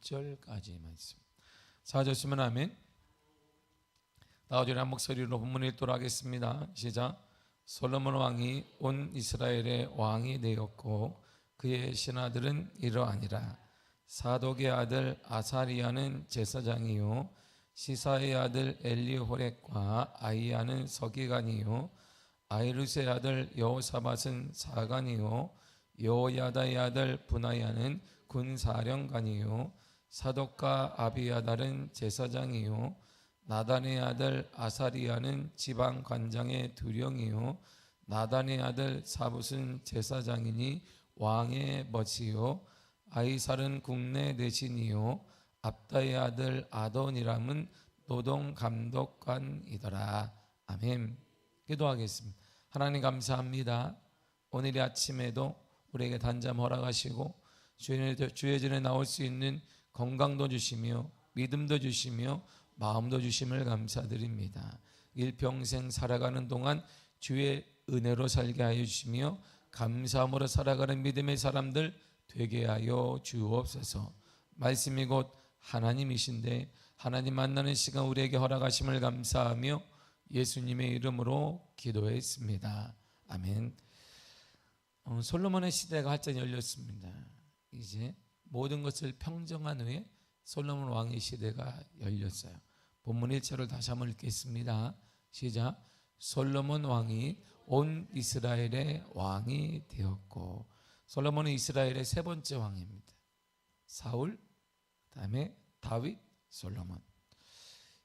6절까지 말씀. 사하셨으면 아멘. 나와주리 한 목소리로 본문 읽도록 하겠습니다. 시작. 솔로몬 왕이 온 이스라엘의 왕이 되었고 그의 신하들은 이러하니라. 사독의 아들 아사리야는 제사장이요 시사의 아들 엘리호렉과 아이야는 서기관이요 아이루스의 아들 여호사밧은 사관이요 여호야다의 아들 분하야는 군사령관이요 사독과 아비야달은 제사장이요 나단의 아들 아사리야는 지방관장의 두령이요 나단의 아들 사붓은 제사장이니 왕의 멋이요 아이살은 국내 대신이요 압다의 아들 아도니람은 노동감독관이더라. 아멘. 기도하겠습니다. 하나님 감사합니다. 오늘 아침에도 우리에게 단잠 허락하시고 주의 전에 나올 수 있는 건강도 주시며 믿음도 주시며 마음도 주심을 감사드립니다. 일평생 살아가는 동안 주의 은혜로 살게 하여 주시며 감사함으로 살아가는 믿음의 사람들 되게 하여 주옵소서. 말씀이 곧 하나님이신데 하나님 만나는 시간 우리에게 허락하심을 감사하며 예수님의 이름으로 기도했습니다. 아멘. 솔로몬의 시대가 활짝 열렸습니다. 이제 모든 것을 평정한 후에 솔로몬 왕의 시대가 열렸어요. 본문 1절을 다시 한번 읽겠습니다. 시작. 솔로몬 왕이 온 이스라엘의 왕이 되었고. 솔로몬은 이스라엘의 세 번째 왕입니다. 사울, 그다음에 다윗, 솔로몬.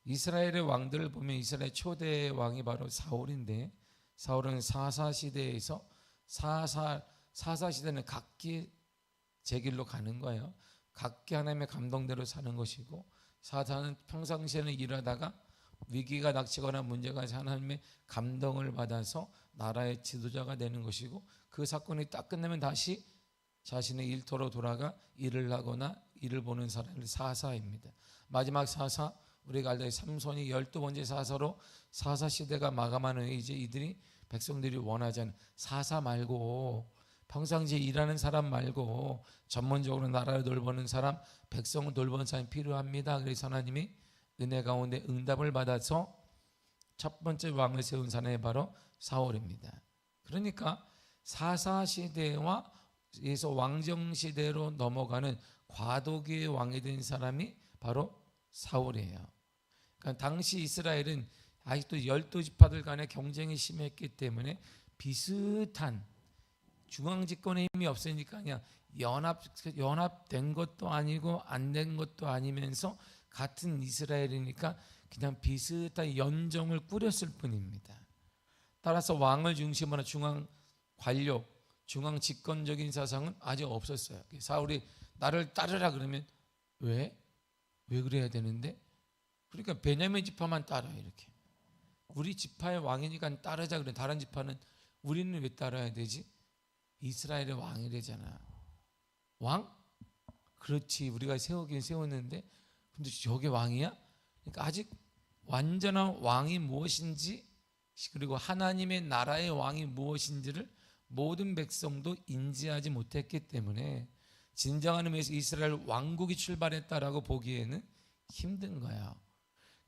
이스라엘의 왕들을 보면 이스라엘 초대 왕이 바로 사울인데, 사울은 사사 시대에서 사사 시대는 각기 제 길로 가는 거예요. 각기 하나님의 감동대로 사는 것이고, 사사는 평상시에는 일하다가 위기가 닥치거나 문제가 있어 하나님의 감동을 받아서 나라의 지도자가 되는 것이고, 그 사건이 딱 끝나면 다시 자신의 일터로 돌아가 일을 하거나 일을 보는 사람이 사사입니다. 마지막 사사, 우리가 알다시피 삼손이 12번째 사사로 사사 시대가 마감한 후에 이제 이들이 백성들이 원하지 않은 사사 말고 평상시에 일하는 사람 말고 전문적으로 나라를 돌보는 사람, 백성을 돌보는 사람이 필요합니다. 그래서 하나님이 은혜 가운데 응답을 받아서 첫 번째 왕을 세운 사람이 바로 사울입니다. 그러니까 사사 시대와 에서 왕정 시대로 넘어가는 과도기의 왕이 된 사람이 바로 사울이에요. 그러니까 당시 이스라엘은 아직도 12지파들 간의 경쟁이 심했기 때문에 비슷한 중앙집권의 힘이 없으니까 그냥 연합된 것도 아니고 안 된 것도 아니면서 같은 이스라엘이니까 그냥 비슷한 연정을 꾸렸을 뿐입니다. 따라서 왕을 중심으로 중앙 관력, 중앙 집권적인 사상은 아직 없었어요. 사울이 나를 따르라 그러면 왜 그래야 되는데? 그러니까 베냐민 지파만 따라 이렇게. 우리 지파의 왕이니까 따르자 그래. 다른 지파는 우리는 왜 따라야 되지? 이스라엘의 왕이 되잖아. 왕? 그렇지. 우리가 세우긴 세웠는데 근데 저게 왕이야? 그러니까 아직 완전한 왕이 무엇인지 그리고 하나님의 나라의 왕이 무엇인지를 모든 백성도 인지하지 못했기 때문에 진정한 의미에서 이스라엘 왕국이 출발했다라고 보기에는 힘든 거야.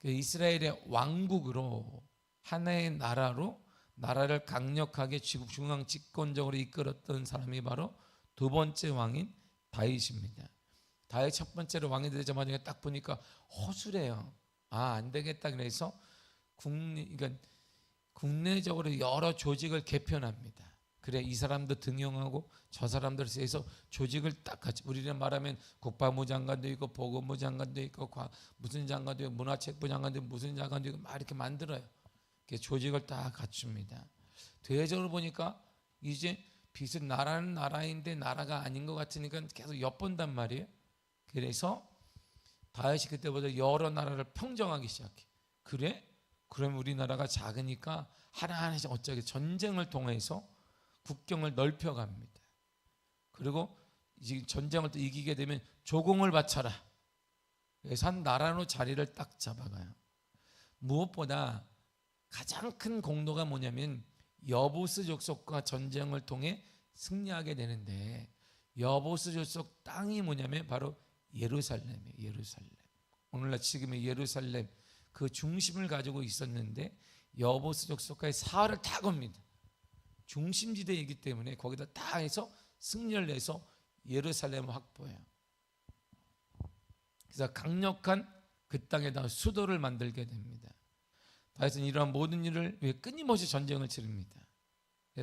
이스라엘의 왕국으로 하나의 나라로 나라를 강력하게 중앙 집권적으로 이끌었던 사람이 바로 두 번째 왕인 다윗입니다. 다윗 첫 번째로 왕이 되자마자 딱 보니까 허술해요. 안 되겠다 그래서 국내적으로 여러 조직을 개편합니다. 그래 이 사람도 등용하고 저 사람들 해서 조직을 딱 같이 우리는 말하면 국방부 장관도 있고 보건부 장관도 있고 무슨 장관도 있고 문화체육부 장관도 있고 무슨 장관도 있고 막 이렇게 만들어요. 조직을 다 갖춥니다. 대외적으로 보니까 이제 비슷 나라는 나라인데 나라가 아닌 것 같으니까 계속 엿본단 말이에요. 그래서 다윗이 그때부터 여러 나라를 평정하기 시작해. 그래? 그럼 우리나라가 작으니까 하나하나씩 어쩌게 전쟁을 통해서 국경을 넓혀갑니다. 그리고 이제 전쟁을 또 이기게 되면 조공을 바쳐라. 그래서 한 나라로 자리를 딱 잡아가요. 무엇보다 가장 큰 공로가 뭐냐면 여보스 족속과 전쟁을 통해 승리하게 되는데 여보스 족속 땅이 뭐냐면 바로 예루살렘이에요. 예루살렘. 오늘날 지금의 예루살렘 그 중심을 가지고 있었는데 여보스족 속까지 사흘을 다 겁니다. 중심지대이기 때문에 거기다 다 해서 승리를 내서 예루살렘을 확보해요. 그래서 강력한 그 땅에다 수도를 만들게 됩니다. 다윗은 이러한 모든 일을 위해 끊임없이 전쟁을 치릅니다.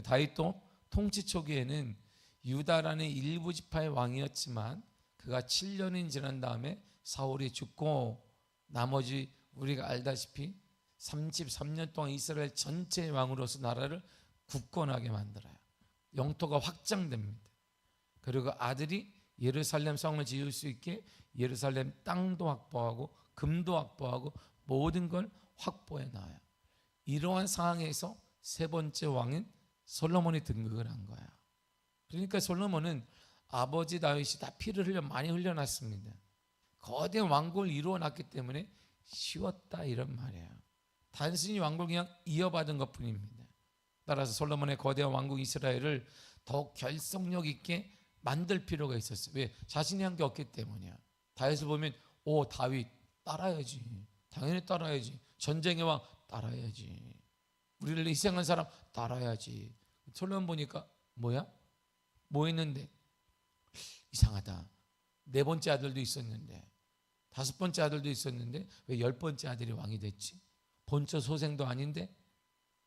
다윗도 통치 초기에는 유다라는 일부 지파의 왕이었지만 그가 7년이 지난 다음에 사울이 죽고 나머지 우리가 알다시피 33년 동안 이스라엘 전체의 왕으로서 나라를 굳건하게 만들어요. 영토가 확장됩니다. 그리고 아들이 예루살렘 성을 지을 수 있게 예루살렘 땅도 확보하고 금도 확보하고 모든 걸 확보해 놔요. 이러한 상황에서 세 번째 왕인 솔로몬이 등극을 한 거야. 그러니까 솔로몬은 아버지 다윗이 다 피를 많이 흘려놨습니다. 거대한 왕국을 이루어놨기 때문에 쉬웠다 이런 말이에요. 단순히 왕국을 그냥 이어받은 것뿐입니다. 따라서 솔로몬의 거대한 왕국 이스라엘을 더욱 결속력 있게 만들 필요가 있었어요. 왜? 자신이 한 게 없기 때문이야. 다윗을 보면 다윗 따라야지. 당연히 따라야지. 전쟁의 왕 따라야지. 우리를 희생한 사람 따라야지. 솔로몬 보니까 뭐야? 뭐 했는데? 이상하다. 네 번째 아들도 있었는데, 다섯 번째 아들도 있었는데 왜 열 번째 아들이 왕이 됐지? 본처 소생도 아닌데?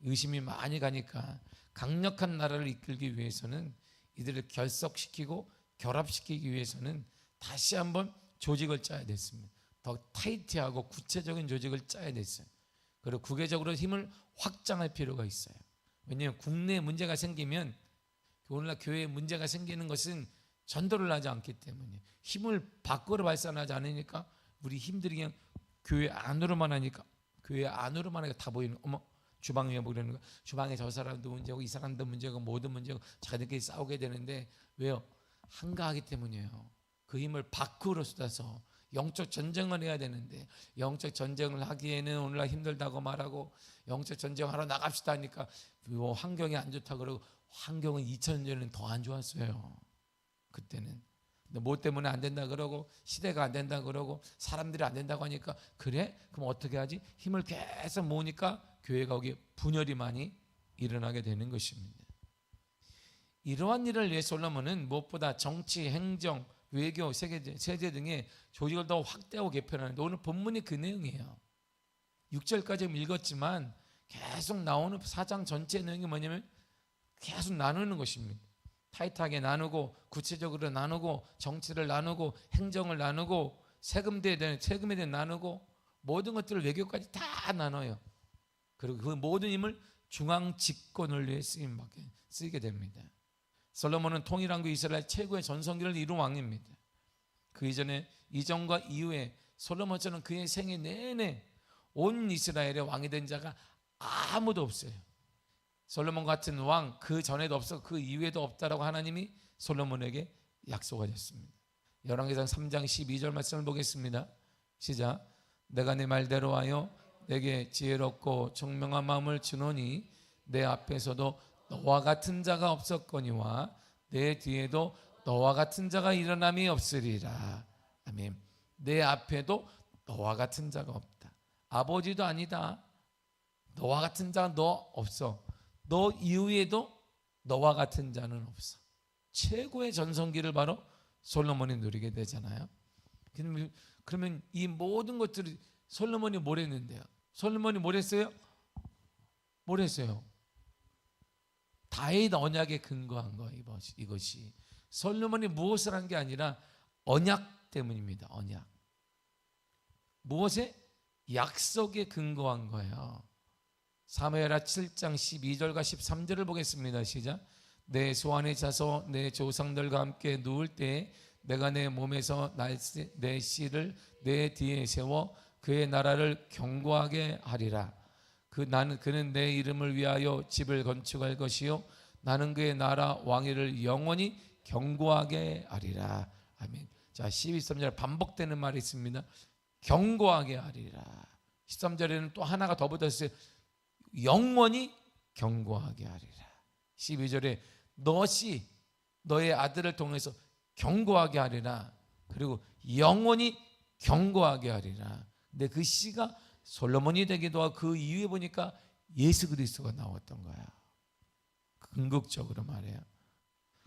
의심이 많이 가니까 강력한 나라를 이끌기 위해서는 이들을 결속시키고 결합시키기 위해서는 다시 한번 조직을 짜야 됐습니다. 더 타이트하고 구체적인 조직을 짜야 됐어요. 그리고 국외적으로 힘을 확장할 필요가 있어요. 왜냐하면 국내에 문제가 생기면 오늘날 교회에 문제가 생기는 것은 전도를 하지 않기 때문에 힘을 밖으로 발산하지 않으니까 우리 힘들이 그냥 교회 안으로만 하니까 다 보이는 주방 위에 보이는 거 주방에 저 사람도 문제고 이 사람도 문제고 모든 문제고 자기들끼리 싸우게 되는데 왜요? 한가하기 때문이에요. 그 힘을 밖으로 쏟아서 영적 전쟁을 해야 되는데 영적 전쟁을 하기에는 오늘날 힘들다고 말하고 영적 전쟁하러 나갑시다 하니까 환경이 안 좋다 그러고 환경은 2000년에는 더 안 좋았어요. 그때는. 근데 뭐 때문에 안 된다 그러고 시대가 안 된다 그러고 사람들이 안 된다고 하니까 그래? 그럼 어떻게 하지? 힘을 계속 모으니까 교회가 거기에 분열이 많이 일어나게 되는 것입니다. 이러한 일을 위해 솔로몬은 무엇보다 정치, 행정, 외교, 세제 등의 조직을 더 확대하고 개편하는데 오늘 본문이 그 내용이에요. 6절까지 읽었지만 계속 나오는 4장 전체 내용이 뭐냐면 계속 나누는 것입니다. 타이트하게 나누고 구체적으로 나누고 정치를 나누고 행정을 나누고 세금에 대해 나누고 모든 것들을 외교까지 다 나눠요. 그리고 그 모든 힘을 중앙 집권을 위해 쓰이게 됩니다. 솔로몬은 통일왕국 이스라엘 최고의 전성기를 이룬 왕입니다. 그 이전과 이후에 솔로몬처럼 그의 생애 내내 온 이스라엘의 왕이 된 자가 아무도 없어요. 솔로몬 같은 왕 그 전에도 없어 그 이후에도 없다라고 하나님이 솔로몬에게 약속하셨습니다. 열왕기상 3장 12절 말씀을 보겠습니다. 시작. 내가 내 말대로 하여 내게 지혜롭고 총명한 마음을 주노니 내 앞에서도 너와 같은 자가 없었거니와 내 뒤에도 너와 같은 자가 일어남이 없으리라. 아멘. 내 앞에도 너와 같은 자가 없다. 아버지도 아니다. 너와 같은 자가 너 없어. 너 이후에도 너와 같은 자는 없어. 최고의 전성기를 바로 솔로몬이 누리게 되잖아요. 그러면 이 모든 것들이 솔로몬이 뭘 했는데요? 솔로몬이 뭘 했어요? 뭘 했어요? 다윗 언약에 근거한 거예요. 이것이 솔로몬이 무엇을 한 게 아니라 언약 때문입니다. 언약. 무엇에? 약속에 근거한 거예요. 사무엘하 7장 12절과 13절을 보겠습니다. 시작. 내 소환에 자서 내 조상들과 함께 누울 때 내가 내 몸에서 내 씨를 내 뒤에 세워 그의 나라를 견고하게 하리라. 그는 내 이름을 위하여 집을 건축할 것이요 나는 그의 나라 왕위를 영원히 견고하게 하리라. 아멘. 자, 12절에 반복되는 말이 있습니다. 견고하게 하리라. 13절에는 또 하나가 더 붙었어요. 영원히 견고하게 하리라. 12절에 너의 아들을 통해서 견고하게 하리라. 그리고 영원히 경고하게 하리라. 근데 그 씨가 솔로몬이 되기도 하고 그 이후에 보니까 예수 그리스도가 나왔던 거야. 궁극적으로 말해요.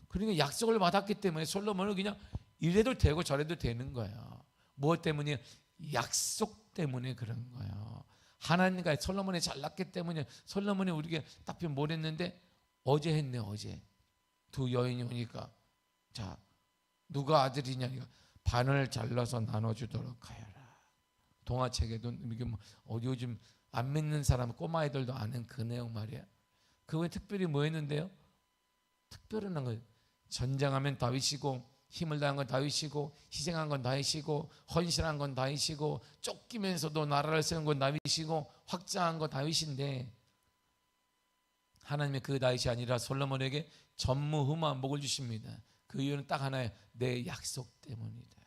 그러니까 약속을 받았기 때문에 솔로몬은 그냥 이래도 되고 저래도 되는 거예요. 무엇 때문에? 약속 때문에 그런 거예요. 하나님과 솔로몬이 잘났기 때문에. 솔로몬이 우리에게 답변 뭘 했는데, 어제 했네. 어제 두 여인이 오니까, 자 누가 아들이냐니까, 반을 잘라서 나눠주도록 하여라. 동화책에도 이게 뭐 어디 요즘 안 믿는 사람, 꼬마애들도 아는 그 내용 말이야. 그거에 특별히 뭐 했는데요? 특별한 거예요. 전쟁하면 다윗이고, 힘을 다한 건 다윗이고, 희생한 건 다윗이고, 헌신한 건 다윗이고, 쫓기면서도 나라를 세운 건 다윗이고, 확장한 건 다윗인데, 하나님의 그 다윗이 아니라 솔로몬에게 전무후무한 복을 주십니다. 그 이유는 딱 하나예요. 내 약속 때문이다.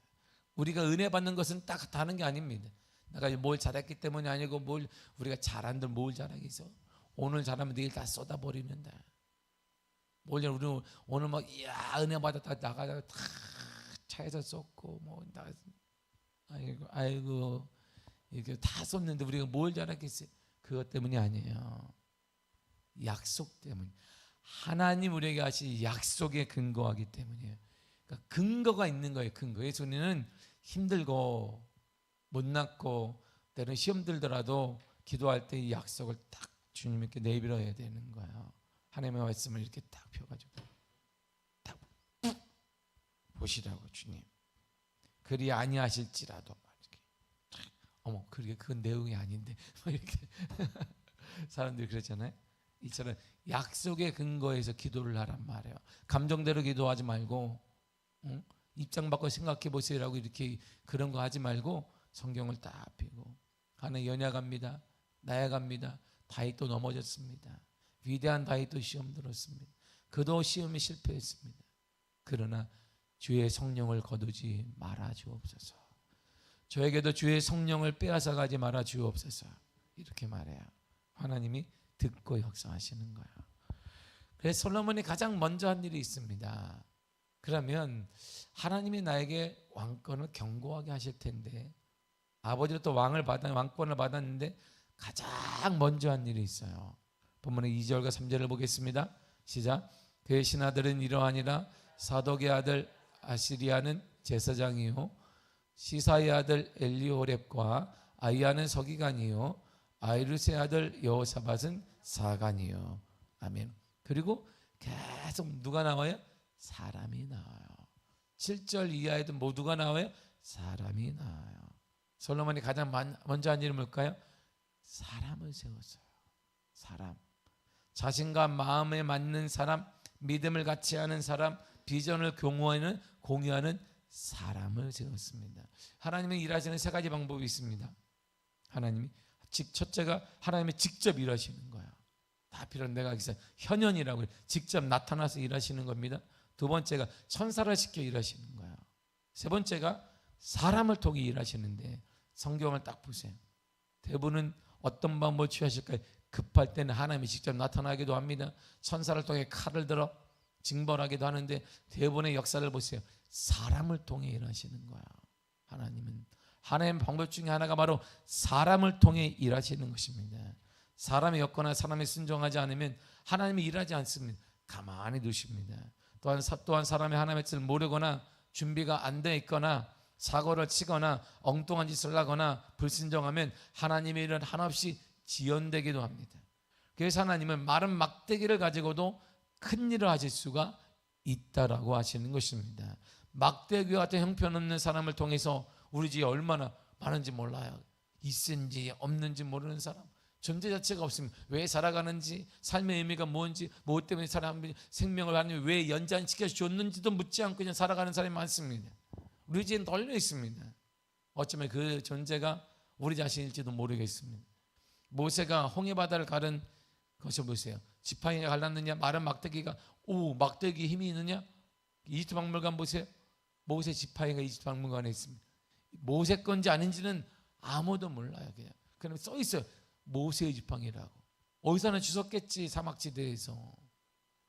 우리가 은혜 받는 것은 딱 다른 게 아닙니다. 내가 뭘 잘했기 때문이 아니고, 뭘 우리가 잘한들 뭘 잘하겠어. 오늘 잘하면 내일 다 쏟아버리는다. 우리 오늘 막 이야 은혜 받았다 나가다가 다 차에서 쏟고 뭐 다 아이고 이렇게 다 쏟는데 우리가 뭘 잘하겠어요? 그것 때문이 아니에요. 약속 때문. 하나님 우리에게 하신 약속에 근거하기 때문이에요. 그러니까 근거가 있는 거예요. 근거. 예수님은 힘들고 못났고 때로는 시험 들더라도 기도할 때 이 약속을 딱 주님께 내밀어야 되는 거예요. 하나님의 말씀을 이렇게 딱 펴가지고 딱 보시라고. 주님 그리 아니하실지라도 이렇게. 어머 그건 내용이 아닌데 이렇게 사람들이 그러잖아요. 이처럼 약속의 근거에서 기도를 하란 말이에요. 감정대로 기도하지 말고 입장 바꿔 생각해 보세요라고 이렇게 그런 거 하지 말고 성경을 딱 펴고. 하나님 연약합니다. 나약합니다. 다윗도 넘어졌습니다. 위대한 다윗도 시험 들었습니다. 그도 시험에 실패했습니다. 그러나 주의 성령을 거두지 말아 주옵소서. 저에게도 주의 성령을 빼앗아 가지 말아 주옵소서. 이렇게 말해요. 하나님이 듣고 역사하시는 거예요. 그래서 솔로몬이 가장 먼저 한 일이 있습니다. 그러면 하나님이 나에게 왕권을 견고하게 하실 텐데, 아버지도 또 왕권을 받았는데 가장 먼저 한 일이 있어요. 본문의 2절과 3절을 보겠습니다. 시작. 그의 신하들은 이러하니라. 사독의 아들 아시리아는 제사장이요, 시사의 아들 엘리호렙과 아이야는 서기관이요, 아이루스의 아들 여호사밧은 사관이요. 아멘. 그리고 계속 누가 나와요? 사람이 나와요. 7절 이하에도 모두가 나와요. 사람이 나와요. 솔로몬이 가장 먼저 한 일은 뭘까요? 사람을 세웠어요. 사람. 자신과 마음에 맞는 사람, 믿음을 같이 하는 사람, 비전을 공유하는 사람을 세웠습니다. 하나님이 일하시는 세 가지 방법이 있습니다. 하나님이 첫째가 하나님이 직접 일하시는 거예요. 다 필요한 내가 여기서 현현이라고 직접 나타나서 일하시는 겁니다. 두 번째가 천사를 시켜 일하시는 거예요. 세 번째가 사람을 통해 일하시는데, 성경을 딱 보세요. 대부분은 어떤 방법을 취하실까요? 급할 때는 하나님이 직접 나타나기도 합니다. 천사를 통해 칼을 들어 징벌하기도 하는데, 대부분의 역사를 보세요. 사람을 통해 일하시는 거야. 하나님의 방법 중에 하나가 바로 사람을 통해 일하시는 것입니다. 사람의 여건이나 사람이 순종하지 않으면 하나님이 일하지 않습니다. 가만히 두십니다. 또한 사람이 하나님의 뜻을 모르거나 준비가 안 돼 있거나 사고를 치거나 엉뚱한 짓을 하거나 불순종하면 하나님의 일은 한없이 지연되기도 합니다. 그래서 하나님은 마른 막대기를 가지고도 큰 일을 하실 수가 있다라고 하시는 것입니다. 막대기와 같은 형편없는 사람을 통해서 우리 집에 얼마나 많은지 몰라요. 있는지 없는지 모르는 사람, 존재 자체가 없으면 왜 살아가는지, 삶의 의미가 뭔지, 무엇 때문에 사람이 생명을 하는지, 왜 연장시켜 줬는지도 묻지 않고 그냥 살아가는 사람이 많습니다. 우리 집에 널려 있습니다. 어쩌면 그 존재가 우리 자신일지도 모르겠습니다. 모세가 홍해바다를 가른 것을 보세요. 지팡이가 갈랐느냐, 마른 막대기가 막대기에 힘이 있느냐? 이집트 박물관 보세요. 모세 지팡이가 이집트 박물관에 있습니다. 모세 건지 아닌지는 아무도 몰라요. 그냥 써 있어요. 모세의 지팡이라고. 어디서나 주웠겠지, 사막지대에서.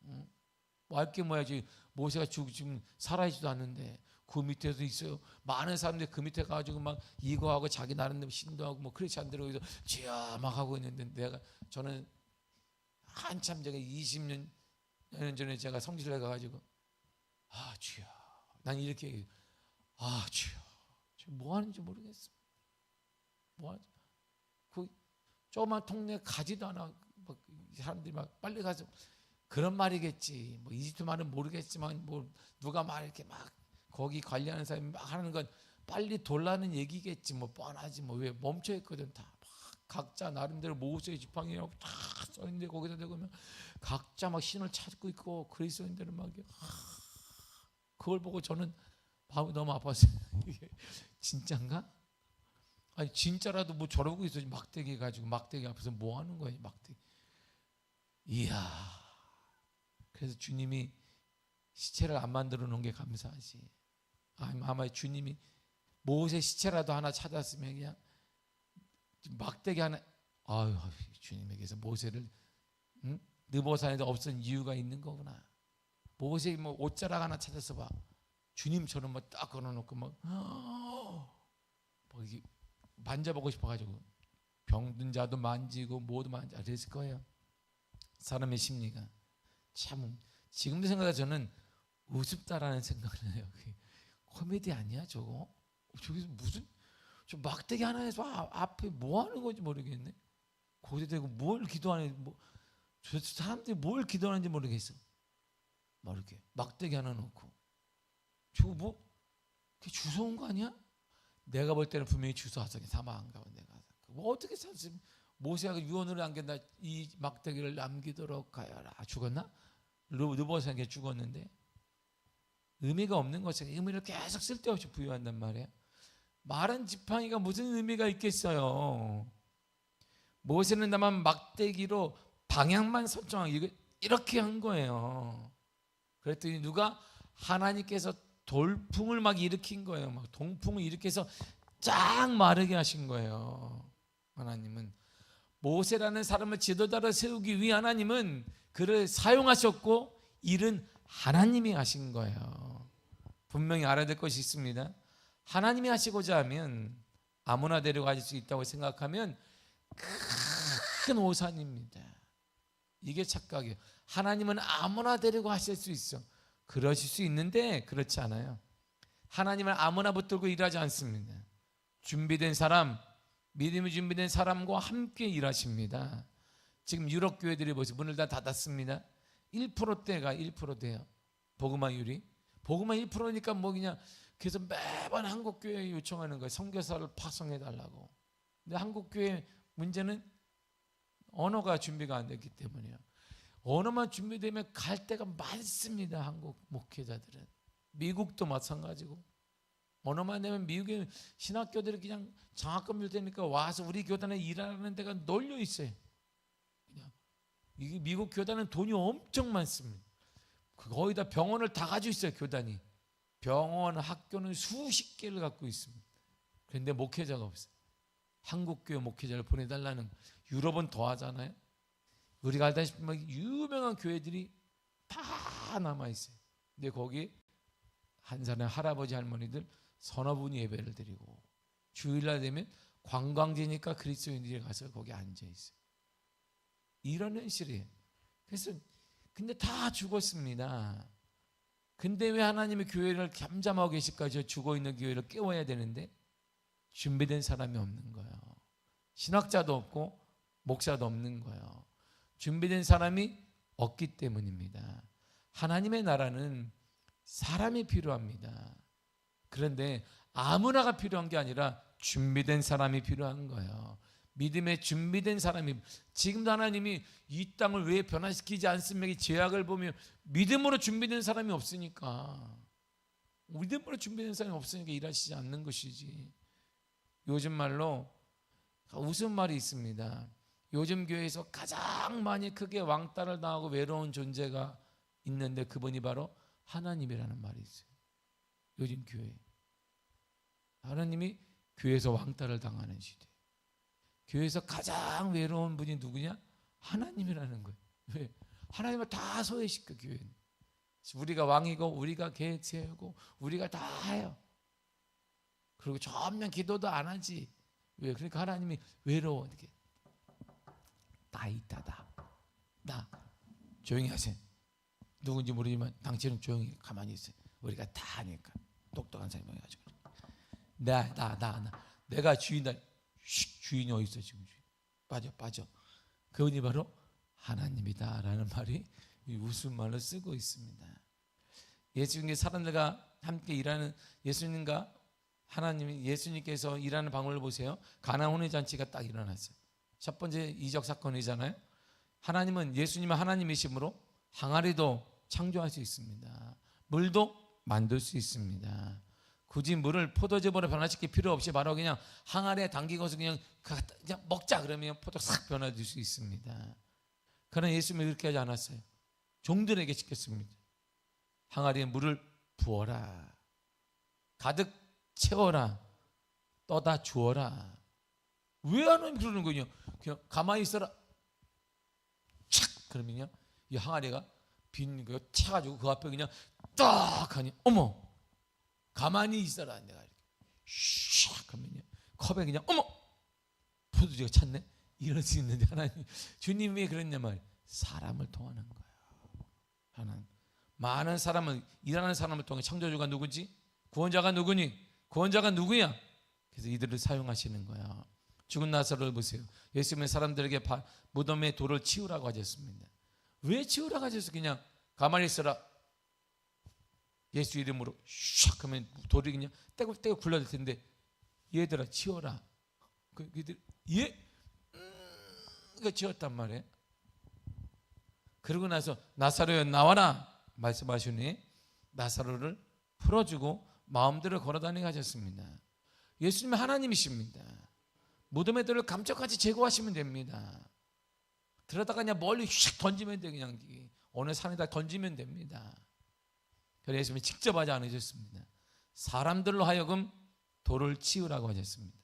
뭐 할 게 뭐야지. 모세가 지금 살아있지도 않는데 그 밑에도 있어요. 많은 사람들이 그 밑에 가가지고 막 이거 하고 자기 나름대로 신도하고 뭐 그렇지 않더라도 여기서 주여 막 하고 있는데 저는 한참 전에 20년 전에 제가 성질내 가가지고 아 주여, 난 이렇게 얘기해요. 아 주여, 뭐 하는지 모르겠어. 뭐 하지? 그 조그만 동네 가지도 않아. 막 사람들이 막 빨리 가서 그런 말이겠지. 뭐 이집트 말은 모르겠지만 뭐 누가 막 이렇게 막 거기 관리하는 사람이 막 하는 건 빨리 돌라는 얘기겠지. 뭐 뻔하지. 뭐 왜 멈춰 있거든 다. 막 각자 나름대로 모세의 지팡이라고 다 써있는데 거기다 대고 각자 막 신을 찾고 있고 그리스도인들은 막 그걸 보고 저는 마음이 너무 아팠어요. 이게 진짠가? 아니 진짜라도 뭐 저러고 있어. 막대기 가지고 막대기 앞에서 뭐 하는 거예요 막대기. 이야. 그래서 주님이 시체를 안 만들어 놓은 게 감사하지. 아마 주님이 모세 시체라도 하나 찾았으면 그냥 막대기 하나. 아유 주님에게서 모세를 느보산에도 없은 이유가 있는 거구나. 모세 뭐 옷자락 하나 찾아서 봐. 주님처럼 뭐 딱 걸어놓고 막 이게 만져보고 싶어가지고 병든 자도 만지고 뭐도 만지고 그랬을 거예요. 사람의 심리가 참 지금도 생각해 저는 우습다라는 생각을 해요. 코미디 아니야 저거? 저기서 무슨 저 막대기 하나에서 앞에 뭐 하는 건지 모르겠네. 거기에 대고 뭘 기도하는 저 사람들이 뭘 기도하는지 모르겠어. 막 이렇게 막대기 하나 놓고 저거 뭐 그게 주워온 거 아니야? 내가 볼 때는 분명히 주워왔어. 사망한 가운데 내가 뭐 어떻게 살지? 모세가 유언을 안겼나 이 막대기를 남기도록 하여라. 죽었나? 느보산에게 죽었는데 의미가 없는 것에 의미를 계속 쓸데없이 부여한단 말이에요. 마른 지팡이가 무슨 의미가 있겠어요? 모세는 다만 막대기로 방향만 설정하고 이렇게 한 거예요. 그랬더니 누가 하나님께서 돌풍을 막 일으킨 거예요. 막 동풍을 일으켜서 쫙 마르게 하신 거예요. 하나님은 모세라는 사람을 지도자로 세우기 위해 하나님은 그를 사용하셨고 일은 하나님이 하신 거예요. 분명히 알아야 될 것이 있습니다. 하나님이 하시고자 하면 아무나 데려가실 수 있다고 생각하면 큰 오산입니다. 이게 착각이에요. 하나님은 아무나 데리고 하실 수 있어. 그러실 수 있는데 그렇지 않아요. 하나님은 아무나 붙들고 일하지 않습니다. 준비된 사람, 믿음이 준비된 사람과 함께 일하십니다. 지금 유럽 교회들이 보세요. 문을 다 닫았습니다. 1%대가 1%대요. 복음화율이. 복음화 1%니까 뭐 그냥 그래서 매번 한국 교회에 요청하는 거예요. 선교사를 파송해 달라고. 근데 한국 교회 문제는 언어가 준비가 안 됐기 때문이에요. 언어만 준비되면 갈 데가 많습니다. 한국 목회자들은. 미국도 마찬가지고. 언어만 되면 미국의 신학교들이 그냥 장학금을 되니까 와서 우리 교단에 일하는 데가 널려 있어요. 그냥 이게 미국 교단은 돈이 엄청 많습니다. 거의 다 병원을 다 가지고 있어요. 교단이. 병원, 학교는 수십 개를 갖고 있습니다. 그런데 목회자가 없어요. 한국교회 목회자를 보내달라는. 유럽은 더 하잖아요. 우리가 알다시피 유명한 교회들이 다 남아있어요. 근데 거기 한 사람 할아버지 할머니들 서너 분이 예배를 드리고 주일날 되면 관광지니까 그리스도인들이 가서 거기 앉아있어요. 이런 현실이에요. 그래서 근데 다 죽었습니다. 근데 왜 하나님의 교회를 잠잠하고 계실까? 저 죽어있는 교회를 깨워야 되는데 준비된 사람이 없는 거예요. 신학자도 없고 목사도 없는 거예요. 준비된 사람이 없기 때문입니다. 하나님의 나라는 사람이 필요합니다. 그런데 아무나가 필요한 게 아니라 준비된 사람이 필요한 거예요. 믿음에 준비된 사람이. 지금도 하나님이 이 땅을 왜 변화시키지 않습니까? 제약을 보면 믿음으로 준비된 사람이 없으니까. 믿음으로 준비된 사람이 없으니까 일하시지 않는 것이지. 요즘 말로 웃음 말이 있습니다. 요즘 교회에서 가장 많이 크게 왕따를 당하고 외로운 존재가 있는데 그분이 바로 하나님이라는 말이 있어요. 요즘 교회. 하나님이 교회에서 왕따를 당하는 시대. 교회에서 가장 외로운 분이 누구냐? 하나님이라는 거예요. 왜? 하나님을 다 소외시켜 교회는. 우리가 왕이고 우리가 계획 세우고 우리가 다 해요. 그리고 전면 기도도 안 하지. 왜? 그러니까 하나님이 외로워. 이렇게 따이따다. 나 조용히 하세요. 누군지 모르지만 당신은 조용히 가만히 있어요. 우리가 다 하니까. 똑똑한 사람이 해가지고 내가 주인이다. 주인이 어디 있어 지금? 빠져. 그분이 바로 하나님이다라는 말이 웃음말로 쓰고 있습니다. 예수님께 사람들과 함께 일하는 예수님과 하나님, 예수님께서 일하는 방법을 보세요. 가나 혼인 잔치가 딱 일어났어요. 첫 번째 이적 사건이잖아요. 하나님은 예수님은 하나님이시므로 항아리도 창조할 수 있습니다. 물도 만들 수 있습니다. 굳이 물을 포도즙으로 변화시킬 필요 없이 바로 그냥 항아리에 담기고서 그냥 먹자 그러면 포도 싹 변화될 수 있습니다. 그러나 예수님이 그렇게 하지 않았어요. 종들에게 시켰습니다. 항아리에 물을 부어라. 가득 채워라. 떠다 주어라. 왜 하나님 그러는 거냐? 그냥 가만히 있어라. 착 그러면요 이 항아리가 빈 거 차가지고 그 앞에 그냥 딱 하니 어머 가만히 있어라. 내가 이렇게 샥 하면요 컵에 그냥 어머 포도주가 찼네. 이럴 수 있는데 하나님 주님이 왜 그랬냐 말 사람을 통하는 거예요. 하나님 많은 사람을 일하는 사람을 통해 창조주가 누구지? 구원자가 누구니? 구원자가 누구야? 그래서 이들을 사용하시는 거야. 죽은 나사로를 보세요. 예수님은 사람들에게 무덤의 돌을 치우라고 하셨습니다. 왜 치우라고 하셨어? 그냥 가만히 있어라. 예수 이름으로 샥 하면 돌이 그냥 떼굴떼굴 굴러들 텐데 얘들아 치워라. 그들 이거 치웠단 말이에요. 그러고 나서 나사로야 나와라 말씀하시니 나사로를 풀어주고 마음대로 걸어다니게 하셨습니다. 예수님은 하나님이십니다. 무덤의 돌을 감쪽같이 제거하시면 됩니다. 들어다가 그냥 멀리 휙 던지면 돼. 그냥 어느 산에다 던지면 됩니다. 그래서 예수님이 직접 하지 않으셨습니다. 사람들로 하여금 돌을 치우라고 하셨습니다.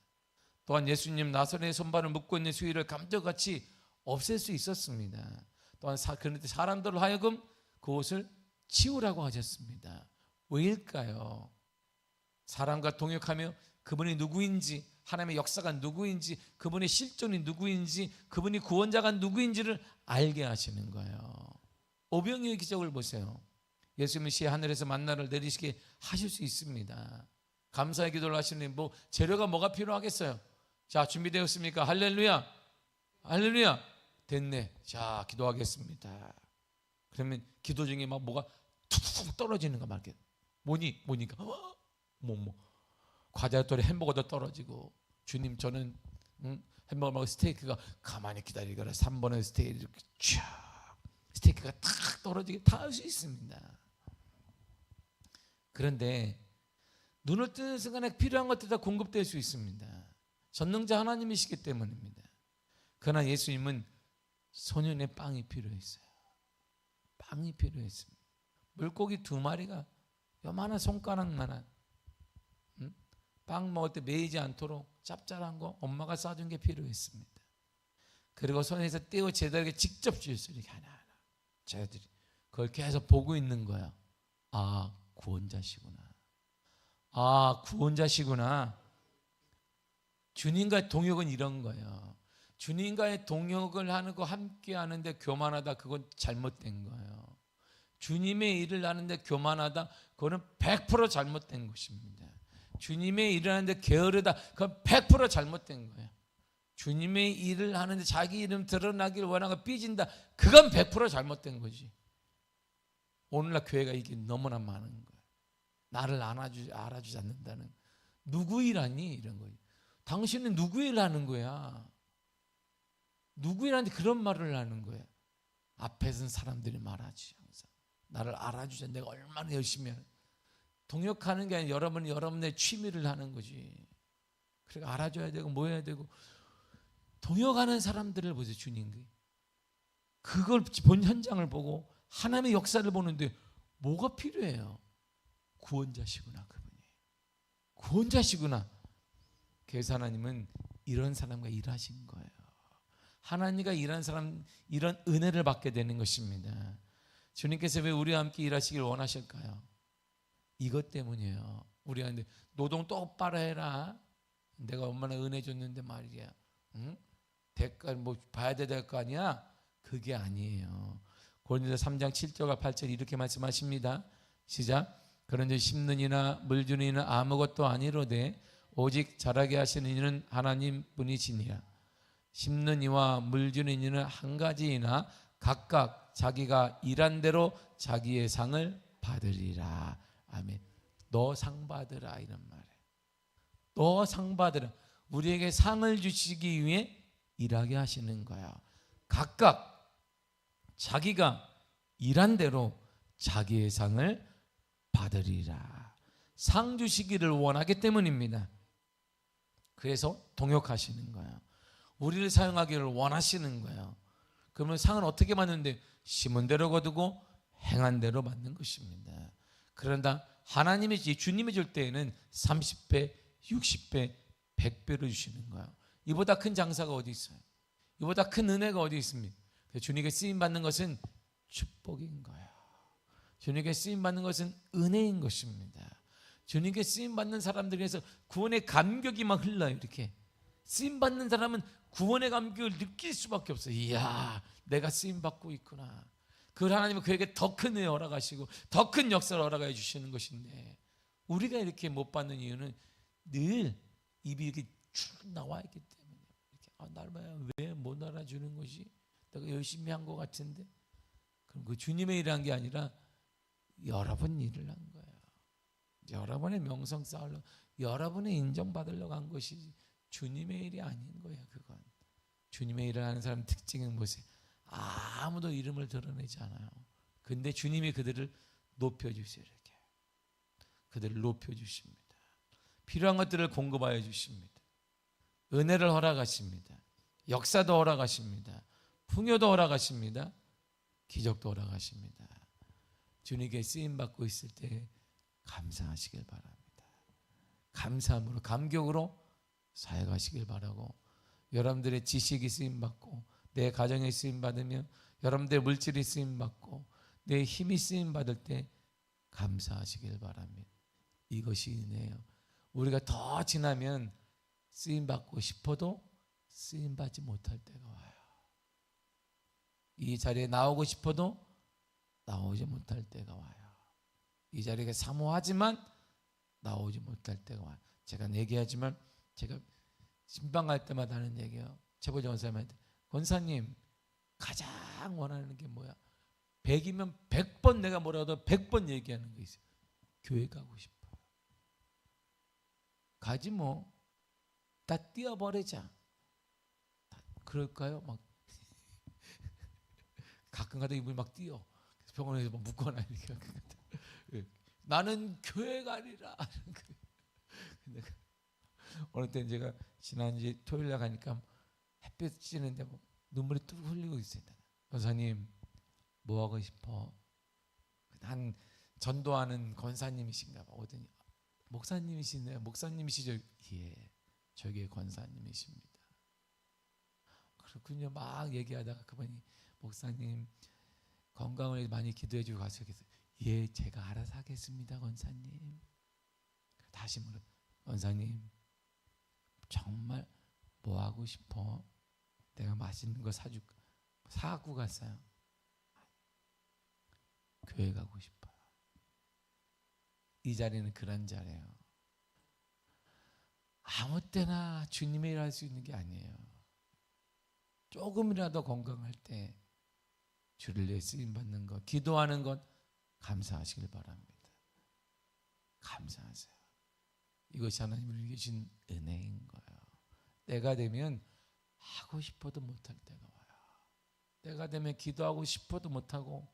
또한 예수님 나사로의 손발을 묶고 있는 수위를 감쪽같이 없앨 수 있었습니다. 또한 그런데 사람들로 하여금 그것을 치우라고 하셨습니다. 왜일까요? 사람과 동역하며 그분이 누구인지, 하나님의 역사가 누구인지, 그분의 실존이 누구인지, 그분이 구원자가 누구인지를 알게 하시는 거예요. 오병이의 기적을 보세요. 예수님이 시에 하늘에서 만나를 내리시게 하실 수 있습니다. 감사의 기도를 하시는 뭐 재료가 뭐가 필요하겠어요? 자, 준비되었습니까? 할렐루야, 할렐루야. 됐네. 자, 기도하겠습니다. 그러면 기도 중에 막 뭐가 툭툭 떨어지는 거 말이야. 뭐니까 과자돌에 햄버거도 떨어지고 주님 저는 햄버거 먹고 스테이크가 가만히 기다리거라 3번의 스테이크 이렇게 쫙 스테이크가 탁 떨어지게 다 할 수 있습니다. 그런데 눈을 뜨는 순간에 필요한 것들 다 공급될 수 있습니다. 전능자 하나님이시기 때문입니다. 그러나 예수님은 소년의 빵이 필요했어요. 빵이 필요했습니다. 물고기 2마리가 요만한 손가락만한 빵 먹을 때 매이지 않도록 짭짤한 거 엄마가 싸준 게 필요했습니다. 그리고 손에서 떼어 제자에게 직접 주셨어요. 이렇게 하나하나. 제자들이 그걸 계속 보고 있는 거야. 아, 구원자시구나. 아, 구원자시구나. 주님과의 동역은 이런 거예요. 주님과의 동역을 하는 거 함께 하는데 교만하다, 그건 잘못된 거예요. 주님의 일을 하는데 교만하다, 그거는 100% 잘못된 것입니다. 주님의 일을 하는데 게으르다, 그건 100% 잘못된 거예요. 주님의 일을 하는데 자기 이름 드러나기를 원하고 삐진다, 그건 100% 잘못된 거지. 오늘날 교회가 이게 너무나 많은 거예요. 나를 알아주지 않는다는. 누구 일하니? 이런 거예요. 당신은 누구 일 하는 거야? 누구 일하는데 그런 말을 하는 거야. 앞에 선 사람들이 말하지. 항상 나를 알아주자. 내가 얼마나 열심히 하는. 동역하는 게 아니라 여러분의 취미를 하는 거지. 그러니까 알아줘야 되고 뭐 해야 되고. 동역하는 사람들을 보세요. 주님. 그걸 본 현장을 보고 하나님의 역사를 보는데 뭐가 필요해요? 구원자시구나. 그분이 구원자시구나. 그래서 하나님은 이런 사람과 일하신 거예요. 하나님과 일하는 사람, 이런 은혜를 받게 되는 것입니다. 주님께서 왜 우리와 함께 일하시길 원하실까요? 이것 때문이에요. 우리한테 노동 똑바로 해라. 내가 얼마나 은혜 줬는데 말이야. 응? 대가 뭐 봐야 될 거 아니야? 그게 아니에요. 고린도서 3장 7절과 8절 이렇게 말씀하십니다. 시작. 그런즉 심는 이나 물 주는 이는 아무것도 아니로되 오직 자라게 하시는 이는 하나님 분이시니라. 심는 이와 물 주는 이는 한 가지이나 각각 자기가 일한 대로 자기의 상을 받으리라. 아멘. 너 상 받으라 이런 말이에요. 너 상 받으라. 우리에게 상을 주시기 위해 일하게 하시는 거야. 각각 자기가 일한 대로 자기의 상을 받으리라. 상 주시기를 원하기 때문입니다. 그래서 동역하시는 거예요. 우리를 사용하기를 원하시는 거예요. 그러면 상은 어떻게 받는데? 심은 대로 거두고 행한 대로 받는 것입니다. 그런다 하나님이 주님이 줄 때에는 30배, 60배, 100배로 주시는 거예요. 이보다 큰 장사가 어디 있어요? 이보다 큰 은혜가 어디 있습니까? 주님께 쓰임 받는 것은 축복인 거예요. 주님께 쓰임 받는 것은 은혜인 것입니다. 주님께 쓰임 받는 사람들에게서 구원의 감격이 막 흘러요. 이렇게 쓰임 받는 사람은 구원의 감격을 느낄 수밖에 없어요. 이야, 내가 쓰임 받고 있구나. 그 하나님은 그에게 더 큰 은혜 허락하시고 더 큰 역사를 허락해 주시는 것인데, 우리가 이렇게 못 받는 이유는 늘 입이 이렇게 쭉 나와 있기 때문에. 이렇게 나를 왜 못 알아주는 것이? 내가 열심히 한 것 같은데. 그럼 그 주님의 일을 한 게 아니라 여러분 일을 한 거예요. 여러분의 명성 쌓으려고, 여러분의 인정받으려고 한 것이 주님의 일이 아닌 거예요. 그건 주님의 일을 하는 사람 특징은 뭐세요? 아무도 이름을 드러내지 않아요. 근데 주님이 그들을 높여주세요. 이렇게 그들을 높여주십니다. 필요한 것들을 공급하여 주십니다. 은혜를 허락하십니다. 역사도 허락하십니다. 풍요도 허락하십니다. 기적도 허락하십니다. 주님께 쓰임받고 있을 때 감사하시길 바랍니다. 감사함으로, 감격으로 사역하시길 바라고, 여러분들의 지식이 쓰임받고 내 가정에 쓰임받으면, 여러분들의 물질이 쓰임받고 내 힘이 쓰임받을 때 감사하시길 바랍니다. 이것이 은혜예요. 우리가 더 지나면 쓰임받고 싶어도 쓰임받지 못할 때가 와요. 이 자리에 나오고 싶어도 나오지 못할 때가 와요. 이 자리에 사모하지만 나오지 못할 때가 와요. 제가 얘기하지만 제가 신방 갈 때마다 하는 얘기예요. 최보정 원사님한테, 권사님 가장 원하는 게 뭐야? 100이면 100번 내가 뭐라도 100번 얘기하는 게 있어요. 교회 가고 싶어요. 가지 뭐. 다 뛰어버리자. 그럴까요? 막 가끔가다 입을 막 뛰어. 병원에서 막 묶거나 이렇게. 나는 교회 가리라. 근데 어느 때 제가 지난주 토요일에 가니까 햇빛 찌는데 뭐 눈물이 뚝 흘리고 있어요. 권사님 뭐 하고 싶어? 한 전도하는 권사님이신가 봐. 어떤 목사님이시네요. 목사님이시죠? 예, 저게 권사님이십니다. 그렇군요. 막 얘기하다가 그분이, 목사님 건강을 많이 기도해 주고 가서, 예, 제가 알아서 하겠습니다, 권사님. 다시 물어, 권사님 정말 뭐 하고 싶어? 내가 맛있는 거 사줄까? 사갖고 갔어요. 교회 가고 싶어요. 이 자리는 그런 자리예요. 아무 때나 주님의 일을 할 수 있는 게 아니에요. 조금이라도 건강할 때 주를 위해 쓰임 받는 것, 기도하는 것 감사하시길 바랍니다. 감사하세요. 이것이 하나님이 우리에게 주신 은혜인 거예요. 때가 되면 하고 싶어도 못할 때가 와요. 때가 되면 기도하고 싶어도 못하고,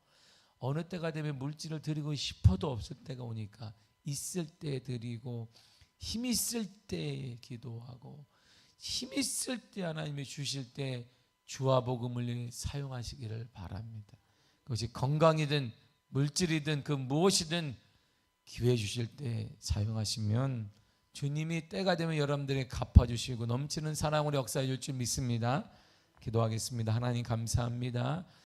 어느 때가 되면 물질을 드리고 싶어도 없을 때가 오니까 있을 때 드리고, 힘 있을 때 기도하고, 힘 있을 때 하나님이 주실 때 주와 복음을 사용하시기를 바랍니다. 그것이 건강이든 물질이든 그 무엇이든 기회 주실 때 사용하시면 주님이 때가 되면 여러분들에게 갚아주시고 넘치는 사랑으로 역사해 줄 줄 믿습니다. 기도하겠습니다. 하나님 감사합니다.